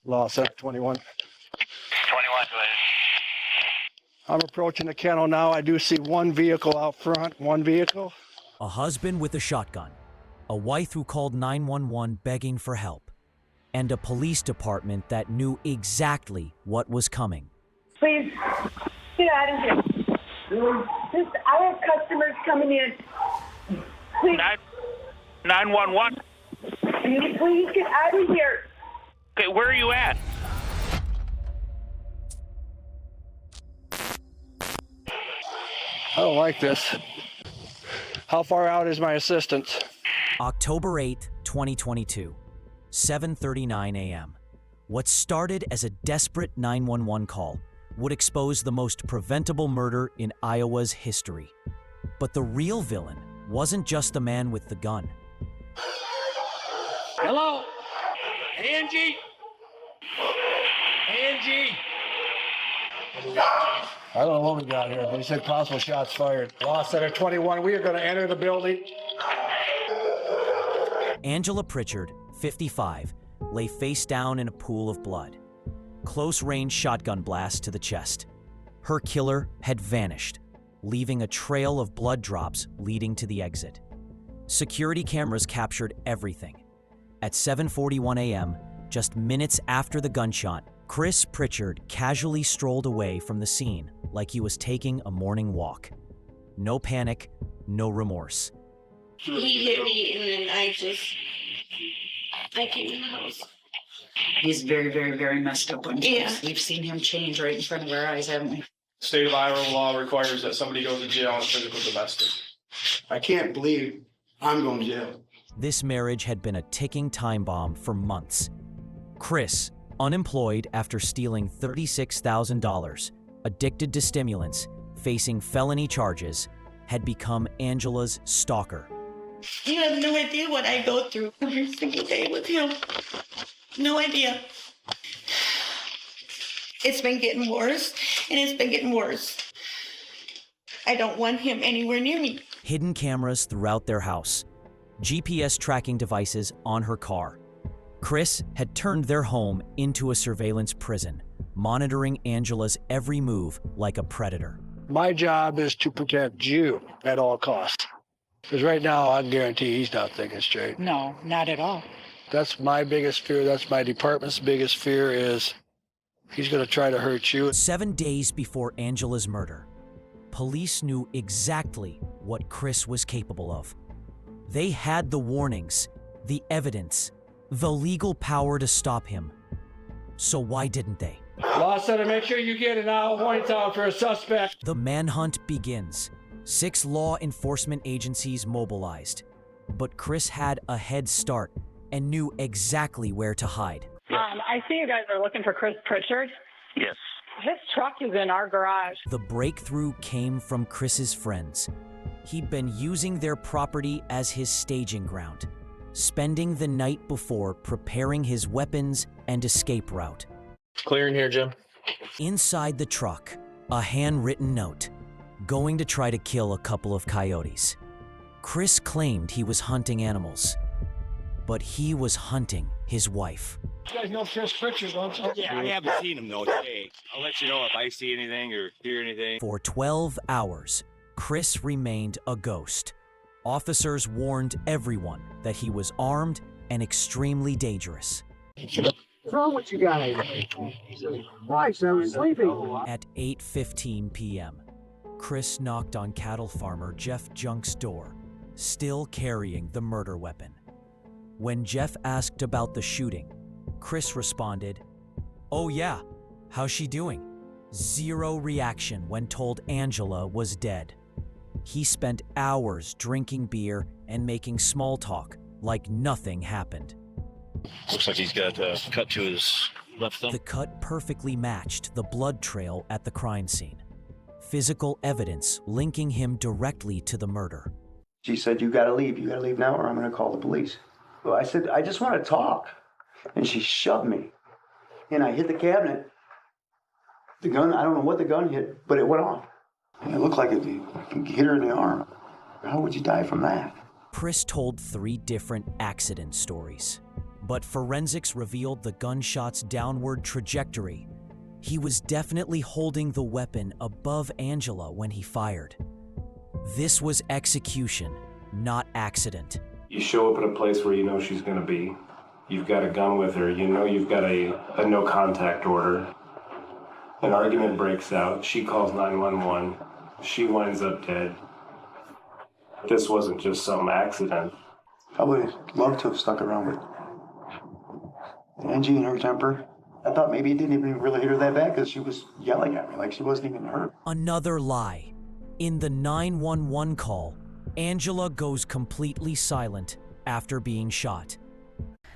Law Center 21. 21, go ahead. I'm approaching the kennel now. I do see one vehicle out front, one vehicle. A husband with a shotgun, a wife who called 911 begging for help, and a police department that knew exactly what was coming. Please, get out of here. I have customers coming in. Please. 911. Please get out of here. Okay, where are you at? I don't like this. How far out is my assistance? October 8, 2022, 7:39 a.m. What started as a desperate 911 call would expose the most preventable murder in Iowa's history. But the real villain wasn't just the man with the gun. Hello? Angie? Angie? I don't know what we got here. They said possible shots fired. Law Center 21, we are going to enter the building. Angela Pritchard, 55, lay face down in a pool of blood. Close-range shotgun blast to the chest. Her killer had vanished, leaving a trail of blood drops leading to the exit. Security cameras captured everything. At 7:41 a.m., just minutes after the gunshot, Chris Pritchard casually strolled away from the scene like he was taking a morning walk. No panic, no remorse. He hit me and then I came in the house. He's very, very, very messed up. Yeah. We've seen him change right in front of our eyes, haven't we? State of Iowa law requires that somebody goes to jail on physical domestic. I can't believe I'm going to jail. This marriage had been a ticking time bomb for months. Chris, unemployed after stealing $36,000, addicted to stimulants, facing felony charges, had become Angela's stalker. You have no idea what I go through every single day with him. No idea. It's been getting worse, and it's been getting worse. I don't want him anywhere near me. Hidden cameras throughout their house, GPS tracking devices on her car. Chris had turned their home into a surveillance prison, monitoring Angela's every move like a predator. My job is to protect you at all costs. Because right now, I can guarantee he's not thinking straight. No, not at all. That's my biggest fear. That's my department's biggest fear is he's going to try to hurt you. 7 days before Angela's murder, police knew exactly what Chris was capable of. They had the warnings, the evidence, the legal power to stop him. So why didn't they? Law Center, make sure you get an hour warning out for a suspect. The manhunt begins. 6 law enforcement agencies mobilized. But Chris had a head start and knew exactly where to hide. I see you guys are looking for Chris Pritchard. Yes. His truck is in our garage. The breakthrough came from Chris's friends. He'd been using their property as his staging ground, spending the night before preparing his weapons and escape route. Clear in here, Jim. Inside the truck, a handwritten note, going to try to kill a couple of coyotes. Chris claimed he was hunting animals, but he was hunting his wife. You guys know Chris Pritchard, don't you? Yeah, I haven't seen him though today. I'll let you know if I see anything or hear anything. For 12 hours, Chris remained a ghost. Officers warned everyone that he was armed and extremely dangerous. What's wrong with you guys? Christ, I was sleeping. At 8:15 p.m., Chris knocked on cattle farmer Jeff Junk's door, still carrying the murder weapon. When Jeff asked about the shooting, Chris responded, "Oh yeah, how's she doing?" Zero reaction when told Angela was dead. He spent hours drinking beer and making small talk like nothing happened. Looks like he's got a cut to his left thumb. The cut perfectly matched the blood trail at the crime scene. Physical evidence linking him directly to the murder. She said, you got to leave now or I'm going to call the police. Well, I said, I just want to talk. And she shoved me. And I hit the cabinet. The gun, I don't know what the gun hit, but it went off. And it looked like it hit her in the arm. How would you die from that? Chris told 3 different accident stories. But forensics revealed the gunshot's downward trajectory. He was definitely holding the weapon above Angela when he fired. This was execution, not accident. You show up at a place where you know she's going to be. You've got a gun with her. You know you've got a no contact order. An argument breaks out. She calls 911. She winds up dead. This wasn't just some accident. I would have loved to have stuck around with Angie and her temper. I thought maybe it didn't even really hit her that bad because she was yelling at me like she wasn't even hurt. Another lie. In the 911 call, Angela goes completely silent after being shot.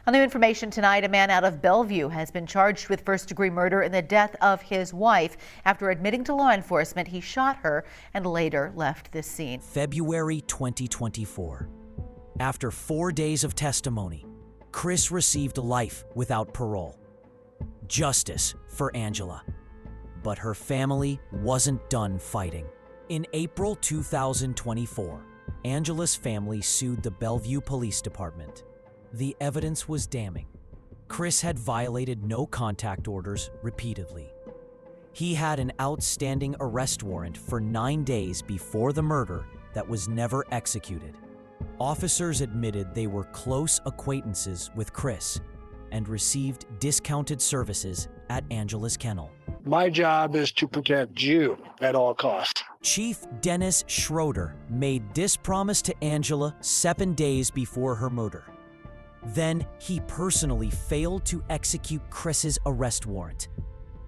On new information tonight, a man out of Bellevue has been charged with first-degree murder in the death of his wife. After admitting to law enforcement, he shot her and later left the scene. February 2024. After 4 days of testimony, Chris received life without parole. Justice for Angela. But her family wasn't done fighting. In April 2024, Angela's family sued the Bellevue Police Department. The evidence was damning. Chris had violated no contact orders repeatedly. He had an outstanding arrest warrant for 9 days before the murder that was never executed. Officers admitted they were close acquaintances with Chris and received discounted services at Angela's kennel. My job is to protect you at all costs. Chief Dennis Schroeder made this promise to Angela 7 days before her murder. Then he personally failed to execute Chris's arrest warrant.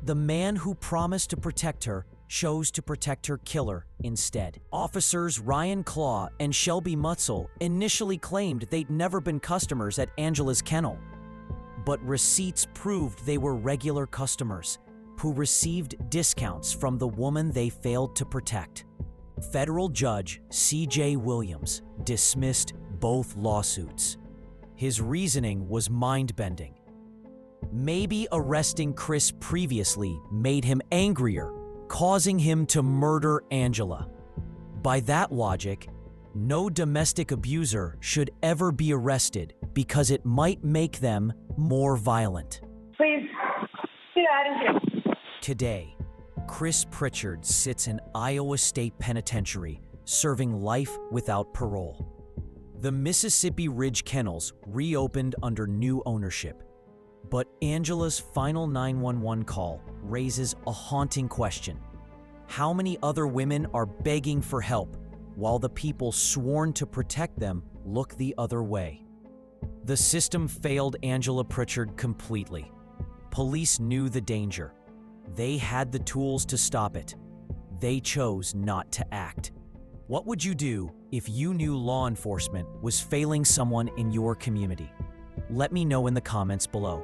The man who promised to protect her chose to protect her killer instead. Officers Ryan Claw and Shelby Mutzel initially claimed they'd never been customers at Angela's kennel. But receipts proved they were regular customers who received discounts from the woman they failed to protect. Federal Judge C.J. Williams dismissed both lawsuits. His reasoning was mind-bending. Maybe arresting Chris previously made him angrier, causing him to murder Angela. By that logic, no domestic abuser should ever be arrested because it might make them more violent. Please, get out of here. Today, Chris Pritchard sits in Iowa State Penitentiary, serving life without parole. The Mississippi Ridge Kennels reopened under new ownership, but Angela's final 911 call raises a haunting question. How many other women are begging for help while the people sworn to protect them look the other way? The system failed Angela Pritchard completely. Police knew the danger. They had the tools to stop it. They chose not to act. What would you do if you knew law enforcement was failing someone in your community? Let me know in the comments below.